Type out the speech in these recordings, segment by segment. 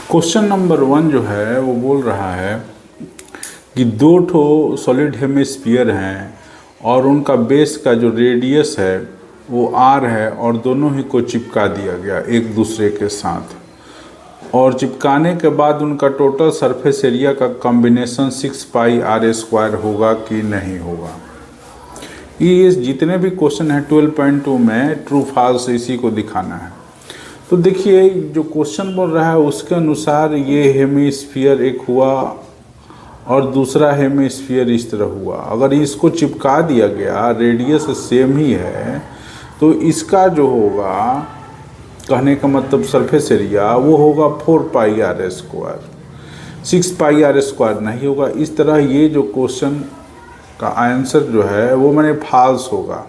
Question number 1 जो है वो बोल रहा है कि दो ठो सॉलिड हेमिस्फीयर हैं और उनका बेस का जो रेडियस है वो आर है और दोनों ही को चिपका दिया गया एक दूसरे के साथ, और चिपकाने के बाद उनका टोटल सरफेस एरिया का कॉम्बिनेशन 6 पाई आर स्क्वायर होगा कि नहीं होगा। ये जितने भी क्वेश्चन हैं 12.2 में ट्रू फॉल्स इसी को दिखाना है। तो देखिए जो क्वेश्चन बोल रहा है उसके अनुसार ये हेमिस्फीयर एक हुआ और दूसरा हेमिस्फीयर इस तरह हुआ। अगर इसको चिपका दिया गया, रेडियस सेम ही है, तो इसका जो होगा, कहने का मतलब सरफेस एरिया, वो होगा 4 pi R square, 6 pi R square नहीं होगा। इस तरह ये जो क्वेश्चन का आंसर जो है वो मैंने फॉल्स होगा।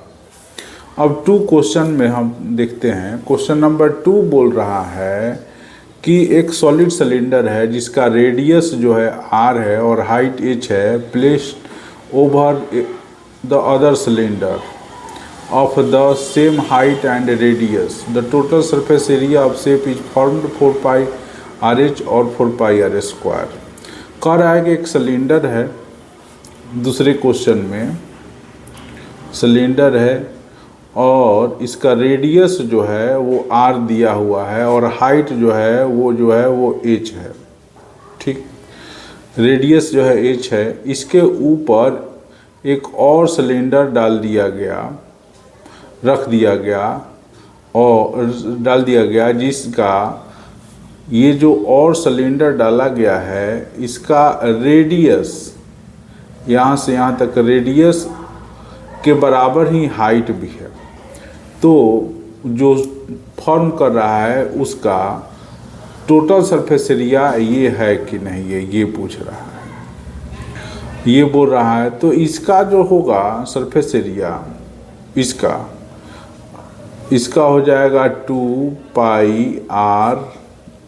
अब 2 क्वेश्चन में हम देखते हैं। क्वेश्चन नंबर 2 बोल रहा है कि एक सॉलिड सिलेंडर है जिसका रेडियस जो है r है और हाइट h है, placed over the other cylinder of the same height and radius. The total surface area of shape is formed 4 pi R H और 4 पाई आर स्क्वायर। कह रहा है कि एक सिलेंडर है, दूसरे क्वेश्चन में सिलेंडर है और इसका रेडियस जो है वो r दिया हुआ है और हाइट जो है वो h है। ठीक, रेडियस जो है h है। इसके ऊपर एक और सिलेंडर रख दिया गया जिसका ये जो और सिलेंडर डाला गया है इसका रेडियस यहाँ से यहाँ तक रेडियस के बराबर ही हाइट भी है। तो जो फॉर्म कर रहा है उसका टोटल सरफेस एरिया ये है कि नहीं है, ये पूछ रहा है, ये बोल रहा है। तो इसका जो होगा सरफेस एरिया, इसका हो जाएगा 2 पाई आर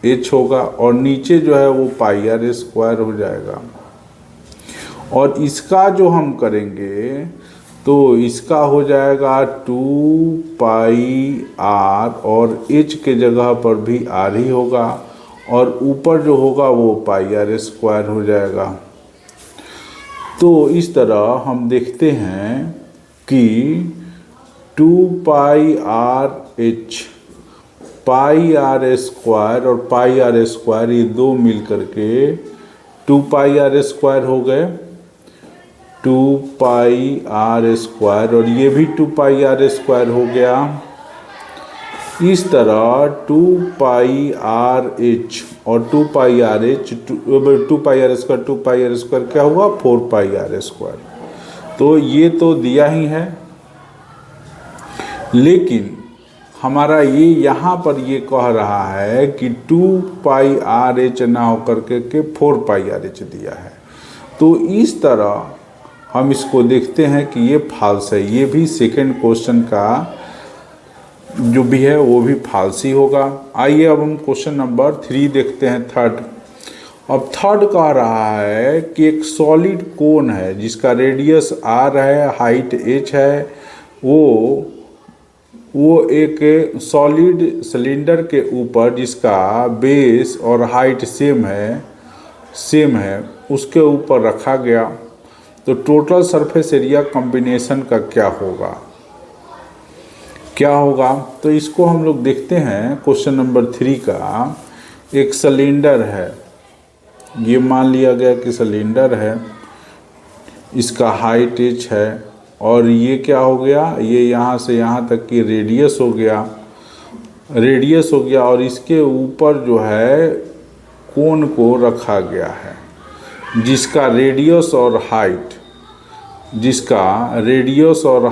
एच होगा और नीचे जो है वो पाई आर स्क्वायर हो जाएगा। और इसका जो हम करेंगे तो इसका हो जाएगा 2 पाई आर और h के जगह पर भी r ही होगा और ऊपर जो होगा वो पाई आर स्क्वायर हो जाएगा। तो इस तरह हम देखते हैं कि 2 pi R H, pi R square और पाई आर स्क्वायर, ये दो मिल करके 2 पाई आर स्क्वायर हो गए, 2 पाई आर स्क्वायर, और ये भी 2 पाई आर स्क्वायर हो गया। इस तरह 2 पाई आर एच और 2 pi R H, 2 pi R square, 2 pi R square क्या हुआ, 4 पाई आर स्क्वायर। तो ये तो दिया ही है, लेकिन हमारा ये यहाँ पर ये कह रहा है कि 2 पाई आर एच ना होकर के 4 पाई आर एच दिया है। तो इस तरह हम इसको देखते हैं कि ये फॉल्स है। ये भी सेकंड क्वेश्चन का जो भी है वो भी फॉल्स ही होगा। आइए अब हम क्वेश्चन नंबर 3 देखते हैं, थर्ड। अब थर्ड कह रहा है कि एक सॉलिड कोन है जिसका रेडियस r है, हाइट h है, वो एक सॉलिड सिलेंडर के ऊपर जिसका बेस और हाइट सेम है उसके ऊपर रखा गया। तो टोटल सरफेस एरिया कॉम्बिनेशन का क्या होगा। तो इसको हम लोग देखते हैं। क्वेश्चन नंबर 3 का, एक सिलेंडर है, ये मान लिया गया कि सिलेंडर है, इसका हाइट h है और ये क्या हो गया, ये यहाँ से यहाँ तक की रेडियस हो गया और इसके ऊपर जो है कोन को रखा गया है जिसका रेडियस और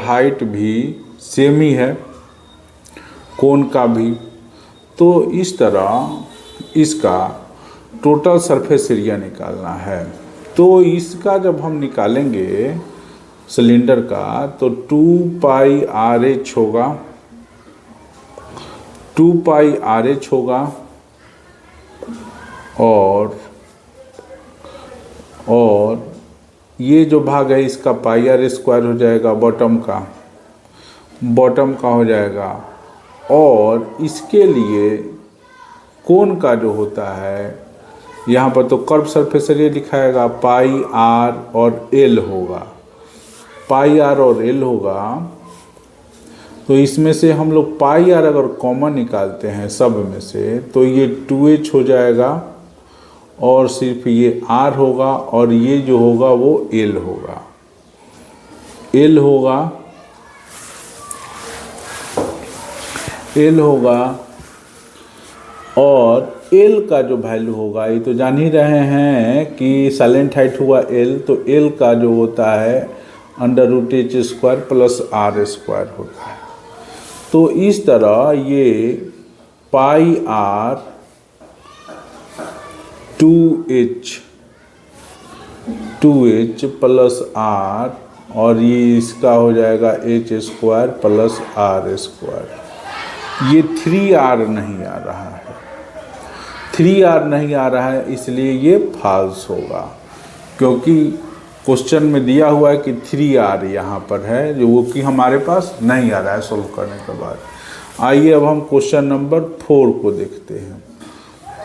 हाइट भी सेम ही है, कोन का भी। तो इस तरह इसका टोटल सरफेस एरिया निकालना है। तो इसका जब हम निकालेंगे सिलेंडर का, तो 2 पाई आर एच होगा, 2 पाई आर एच होगा और ये जो भाग है इसका पाई आर स्क्वायर हो जाएगा, बॉटम का हो जाएगा। और इसके लिए कोन का जो होता है यहाँ पर तो कर्व सरफेस एरिया दिखाएगा, पाई आर और एल होगा, पाई आर और एल होगा। तो इसमें से हम लोग पाई आर अगर कॉमन निकालते हैं सब में से, तो ये 2h हो जाएगा और सिर्फ ये आर होगा, और ये जो होगा वो एल होगा, एल होगा, एल होगा। और एल का जो वैल्यू होगा, ये तो जान ही रहे हैं कि साइलेंट हाइट हुआ एल, तो एल का जो होता है √h² प्लस r² होता है। तो इस तरह ये पाई आर 2h प्लस r, और ये इसका हो जाएगा h² प्लस r²। ये 3r नहीं आ रहा है, 3r नहीं आ रहा है, इसलिए ये फॉल्स होगा, क्योंकि क्वेश्चन में दिया हुआ है कि 3r यहाँ पर है, जो वो कि हमारे पास नहीं आ रहा है सॉल्व करने के बाद। आइए अब हम क्वेश्चन नंबर 4 को देखते हैं।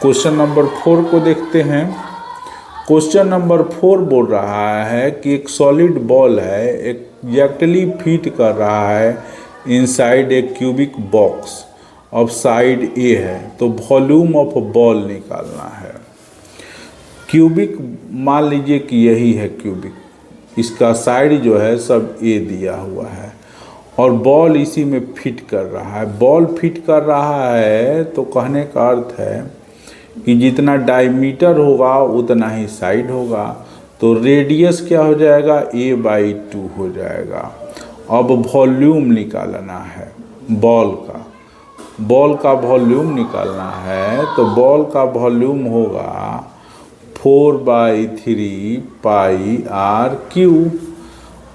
क्वेश्चन नंबर 4 को देखते हैं। क्वेश्चन नंबर 4 बोल रहा है कि एक सॉलिड बॉल है, एग्जैक्टली फिट कर रहा है inside a cubic box of side A है, तो वॉल्यूम ऑफ बॉल निकालना है। क्यूबिक मान लीजिए कि यही है क्यूबिक, इसका साइड जो है सब ए दिया हुआ है, और बॉल इसी में फिट कर रहा है। बॉल फिट कर रहा है तो कहने का अर्थ है कि जितना डायमीटर होगा उतना ही साइड होगा, तो रेडियस क्या हो जाएगा, a/2 हो जाएगा। अब वॉल्यूम निकालना है बॉल का, बॉल का वॉल्यूम निकालना है, तो बॉल का वॉल्यूम होगा 4/3 पाई आर क्यू।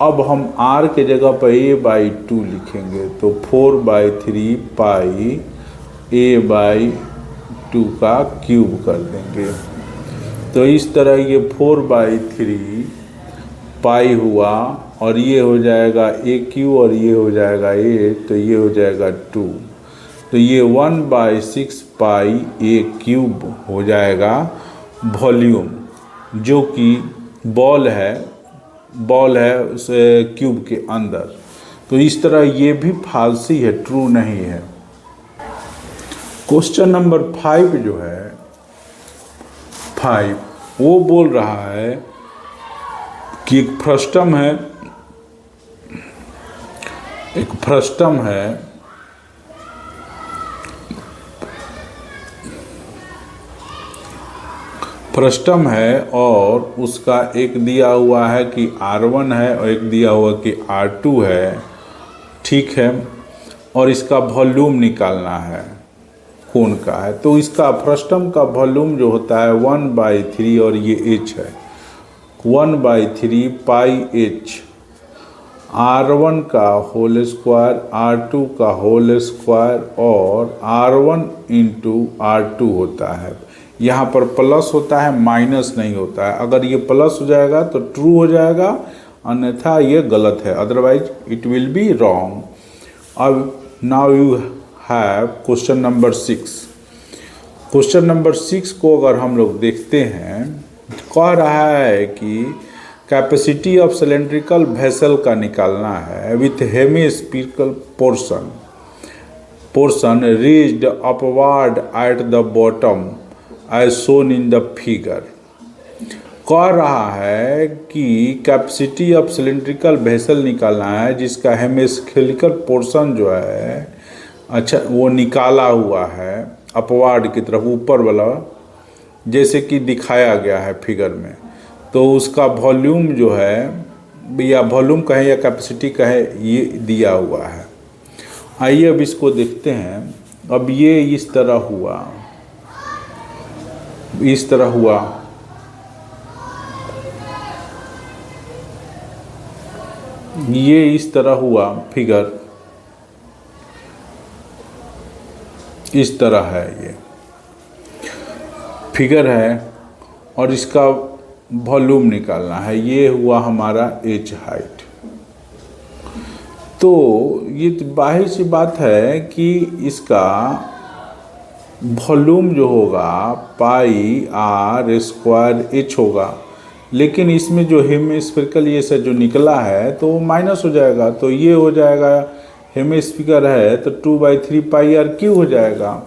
अब हम r के जगह पर a/2 लिखेंगे, तो 4/3 पाई a/2 का क्यूब कर देंगे। तो इस तरह ये 4/3 पाई हुआ, और ये हो जाएगा a³ और ये हो जाएगा a, तो ये हो जाएगा 2, तो ये 1/6 पाई a³ हो जाएगा वॉल्यूम, जो कि बॉल है उस क्यूब के अंदर। तो इस तरह ये भी फालसी है, ट्रू नहीं है। क्वेश्चन नंबर 5 जो है 5, वो बोल रहा है कि एक फ्रस्टम है, एक फ्रस्टम है, फ्रस्टम है, और उसका एक दिया हुआ है कि R1 है और एक दिया हुआ कि R2 है, ठीक है, और इसका वॉल्यूम निकालना है, कौन का है। तो इसका फ्रस्टम का वॉल्यूम जो होता है 1/3, और ये h है 1/3 पाई h, R1 का होल स्क्वायर, R2 का होल स्क्वायर, और R1 इंटू R2 होता है। यहाँ पर प्लस होता है, माइनस नहीं होता है। अगर ये प्लस हो जाएगा तो ट्रू हो जाएगा, अन्यथा ये गलत है, otherwise it will be wrong. अब now you have question number 6। Question number 6 को अगर हम लोग देखते हैं, कह रहा है कि कैपेसिटी ऑफ सिलेंड्रिकल वेसल का निकालना है with hemispherical portion reached upward at the bottom as shown in the figure. कह रहा है कि कैपेसिटी ऑफ सिलेंड्रिकल वेसल निकालना है जिसका हेमिस्फेरिकल पोर्शन जो है, अच्छा, वो निकाला हुआ है अपवर्ड की तरफ, ऊपर वाला, जैसे कि दिखाया गया है फिगर में। तो उसका वॉल्यूम जो है, या वॉल्यूम कहे या कैपेसिटी कहे, ये दिया हुआ है। आइए अब इसको देखते हैं। अब ये इस तरह हुआ, इस तरह हुआ, ये इस तरह हुआ फिगर, इस तरह है, ये फिगर है, और इसका वॉल्यूम निकालना है। ये हुआ हमारा h हाइट। तो ये बाहरी सी बात है कि इसका वॉल्यूम जो होगा पाई आर स्क्वायर एच होगा, लेकिन इसमें जो हेमिस्फेरिकल ये से जो निकला है तो वो माइनस हो जाएगा, तो ये हो जाएगा हेमिस्फीयर है तो 2/3 पाई आर क्यू हो जाएगा।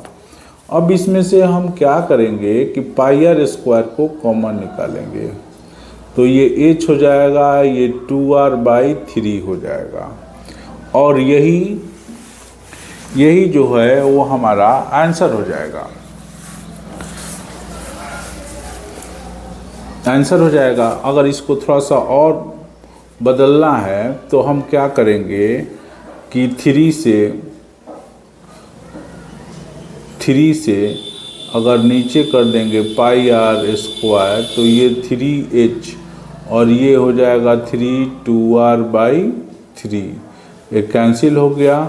अब इसमें से हम क्या करेंगे कि पाई आर स्क्वायर को कॉमन निकालेंगे, तो ये एच हो जाएगा, ये 2r/3 हो जाएगा, और यही जो है वो हमारा आंसर हो जाएगा। आंसर हो जाएगा। अगर इसको थोड़ा सा और बदलना है तो हम क्या करेंगे कि 3 से अगर नीचे कर देंगे पाई आर स्क्वायर तो ये 3h और ये हो जाएगा 2r/3, ये कैंसिल हो गया।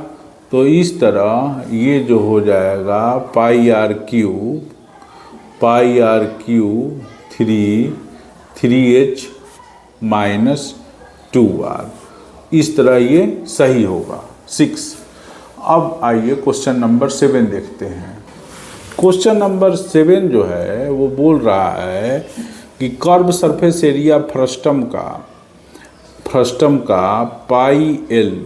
तो इस तरह ये जो हो जाएगा पाई आर क्यूब 3h - 2r, इस तरह ये सही होगा। 6। अब आइए क्वेश्चन नंबर 7 देखते हैं। क्वेश्चन नंबर 7 जो है वो बोल रहा है कि कर्व सरफेस एरिया फ्रस्टम का पाई एल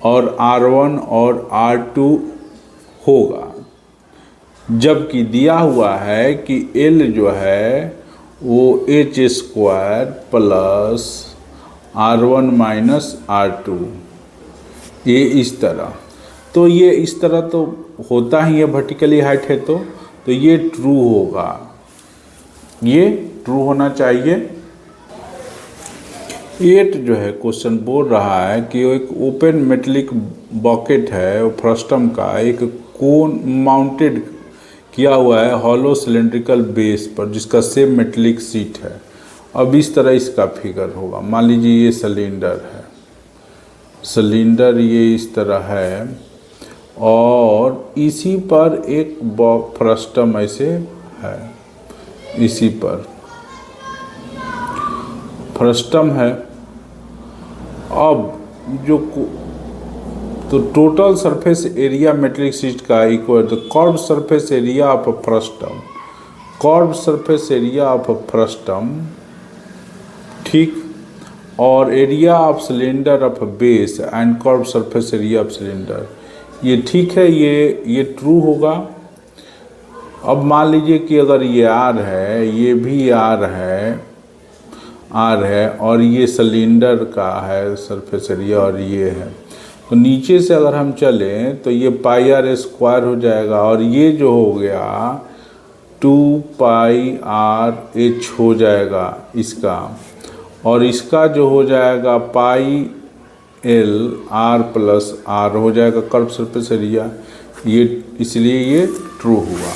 और R1 और R2 होगा, जबकि दिया हुआ है कि L जो है वो h² प्लस R1 - R2, ये इस तरह। तो ये इस तरह तो होता ही है, वर्टिकली हाइट है तो ये ट्रू होगा, ये ट्रू होना चाहिए। 8 जो है क्वेश्चन बोल रहा है कि एक ओपन मेटलिक बकेट है, वो फ्रस्टम का एक कोन माउंटेड किया हुआ है हॉलो सिलेंड्रिकल बेस पर, जिसका सेम मेटलिक सीट है। अब इस तरह इसका फिगर होगा। मान लीजिए ये सिलेंडर है, सिलेंडर ये इस तरह है और इसी पर एक फ्रस्टम ऐसे है, इसी पर फ्रस्टम है। अब जो तो total surface area metric sheet का equal to curve surface area of frustum, curve surface area of frustum, ठीक, और area of cylinder of base and curve surface area of cylinder, ये ठीक है, ये ट्रू होगा। अब मान लीजिए कि अगर ये आर है, ये भी आर है और ये सिलेंडर का है सरफेस एरिया और ये है, तो नीचे से अगर हम चलें तो ये पाई आर स्क्वायर हो जाएगा और ये जो हो गया 2πr/h हो जाएगा इसका, और इसका जो हो जाएगा पाई एल r + r हो जाएगा कर्व सरफेस एरिया, ये इसलिए ये ट्रू हुआ।